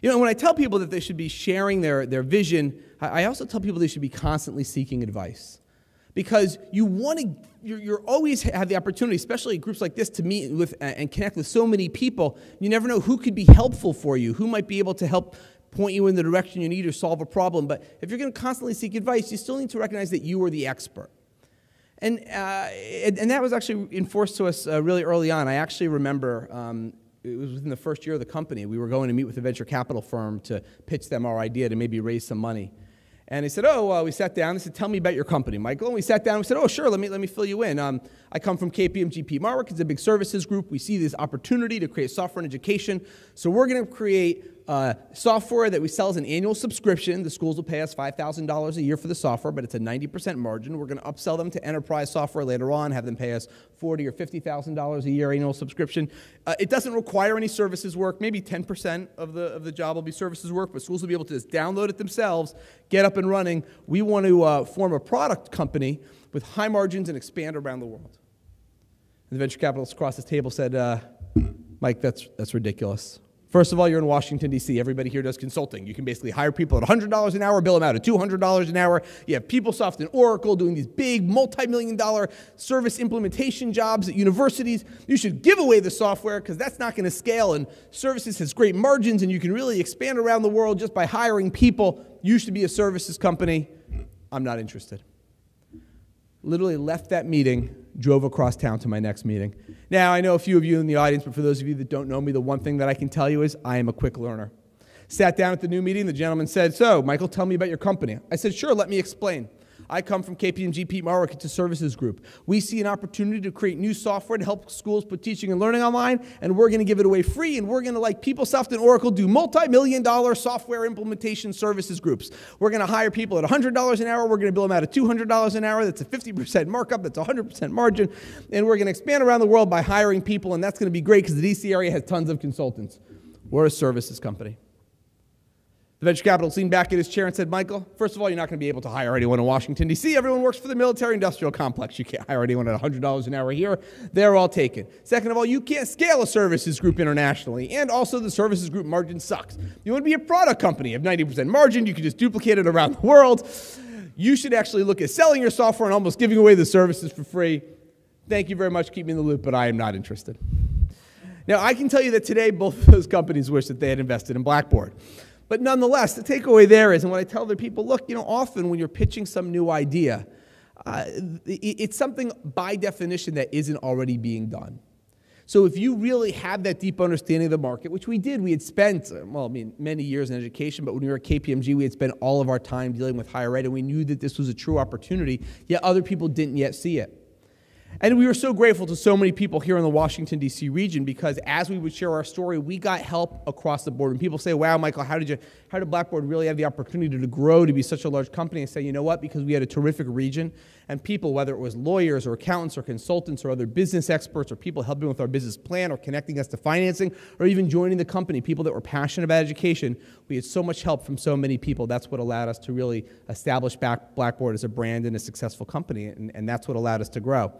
You know, when I tell people that they should be sharing their vision, I also tell people they should be constantly seeking advice. Because you're always have the opportunity, especially in groups like this, to meet with and connect with so many people. You never know who could be helpful for you, who might be able to help point you in the direction you need or solve a problem. But if you're going to constantly seek advice, you still need to recognize that you are the expert. And that was actually enforced to us really early on. I actually remember it was within the first year of the company. We were going to meet with a venture capital firm to pitch them our idea to maybe raise some money. And they said, we sat down. They said, tell me about your company, Michael. And we sat down and we said, sure, let me fill you in. I come from KPMG Marwick. It's a big services group. We see this opportunity to create software and education. So we're going to create software that we sell as an annual subscription. The schools will pay us $5,000 a year for the software, but it's a 90% margin. We're going to upsell them to enterprise software later on, have them pay us $40,000 or $50,000 a year annual subscription. It doesn't require any services work. Maybe 10% of the job will be services work, but schools will be able to just download it themselves, get up and running. We want to form a product company with high margins and expand around the world. And the venture capitalists across this table said, Mike, that's ridiculous. First of all, you're in Washington, D.C. Everybody here does consulting. You can basically hire people at $100 an hour, bill them out at $200 an hour. You have PeopleSoft and Oracle doing these big multi-million-dollar service implementation jobs at universities. You should give away the software because that's not going to scale, and services has great margins, and you can really expand around the world just by hiring people. You should be a services company. I'm not interested. Literally left that meeting, drove across town to my next meeting. Now, I know a few of you in the audience, but for those of you that don't know me, the one thing that I can tell you is I am a quick learner. Sat down at the new meeting, the gentleman said, so, Michael, tell me about your company. I said, sure, let me explain. I come from KPMG Marwick. It's a services group. We see an opportunity to create new software to help schools put teaching and learning online, and we're going to give it away free, and we're going to, like PeopleSoft and Oracle, do multi-million-dollar software implementation services groups. We're going to hire people at $100 an hour. We're going to bill them out at $200 an hour. That's a 50% markup. That's a 100% margin. And we're going to expand around the world by hiring people, and that's going to be great because the DC area has tons of consultants. We're a services company. The venture capitalist leaned back in his chair and said, Michael, first of all, you're not going to be able to hire anyone in Washington, D.C. Everyone works for the military-industrial complex. You can't hire anyone at $100 an hour here. They're all taken. Second of all, you can't scale a services group internationally. And also, the services group margin sucks. You want to be a product company. You have 90% margin. You can just duplicate it around the world. You should actually look at selling your software and almost giving away the services for free. Thank you very much. Keep me in the loop, but I am not interested. Now, I can tell you that today, both of those companies wish that they had invested in Blackboard. But nonetheless, the takeaway there is, and what I tell other people, look, often when you're pitching some new idea, it's something by definition that isn't already being done. So if you really have that deep understanding of the market, which we did, we had spent, many years in education, but when we were at KPMG, we had spent all of our time dealing with higher ed, and we knew that this was a true opportunity, yet other people didn't yet see it. And we were so grateful to so many people here in the Washington, D.C. region because as we would share our story, we got help across the board. When people say, wow, Michael, how did Blackboard really have the opportunity to grow to be such a large company? I say, you know what? Because we had a terrific region and people, whether it was lawyers or accountants or consultants or other business experts or people helping with our business plan or connecting us to financing or even joining the company, people that were passionate about education, we had so much help from so many people. That's what allowed us to really establish Blackboard as a brand and a successful company, and that's what allowed us to grow.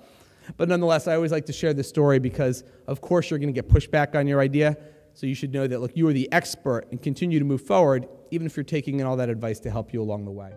But nonetheless, I always like to share this story because, of course, you're going to get pushback on your idea. So you should know that, look, you are the expert and continue to move forward, even if you're taking in all that advice to help you along the way.